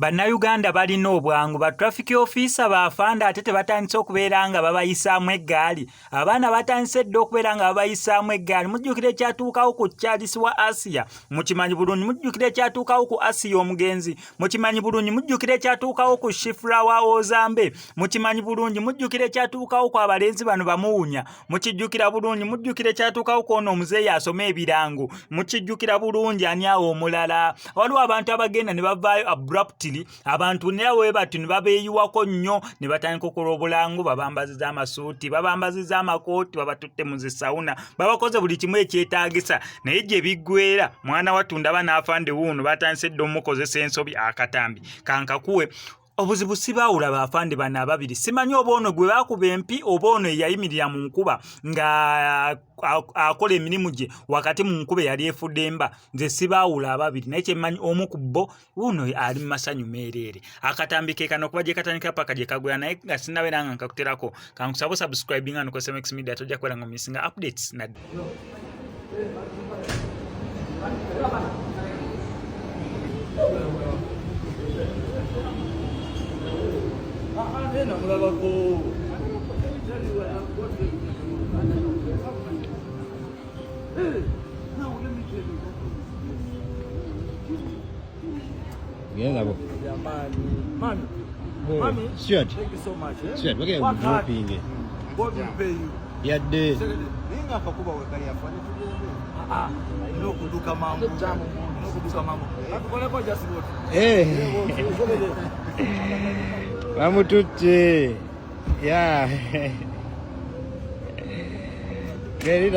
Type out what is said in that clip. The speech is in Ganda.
Bannayuganda balina obwangu ba traffic officer baafanda ate tebatandise okubeera nga babayisaamu eggaali. Abaana batandise dda okubeera nga babayisaamu eggaali. Mujjukire ekyatuukawo ku Charles wa Asia, mukimanyi bulungi. Mujjukire ekyatuukawo ku Asia omugenzi, mukimanyi bulungi. Mujjukire ekyatuukawo ku Shifra wa Ozambe, mukimanyi bulungi. Mujjukire ekyatuukawo ku abalenzi bano bamuwunya, mukijjukira bulungi. Mujjukire ekyatuukawo ku ono omuzeeyi asoma ebirango, mukijjukira bulungi. Ani awo omulala? Waliwo abantu abagenda ne bavaayo abruptly, abantu nawe bati ne babeeyiwako nnyo ne batandika okukola obulango, babambaziza amasuuti, babambaziza amakooti, babatutte mu zisawuna, babakoze buli kimu ekyetaagisa. Naye gye biggweera, mwana watunda banaafande wuuno batandise dda omukozesa ensobi akatambi. Kankakuwe obuzibu sibaawula baafande bano ababiri. Simanyi oba ono gwe baakuba empi oba ono eyayimirira mu nkuba nga akola emirimu gye wakati mu nkuba yali efudde emba. Nze sibaawula ababiri, naye kyemmanyi omu ku bo wuuno ali mu masanyu meereere. Akatambi ke kano kuba gye katandika paka gye kagwera, naye nga sinnabeera nga nkakuterako. Kankusaba subscribing ano ku SMX Media tojja kubeera nga omisinga updates nadda. Yeah, Mommy, Stuart. Thank you so much. Stuart, we're going to be dropping. What will pay you? Yeah, day. Vamos tutti. Yeah. Get it,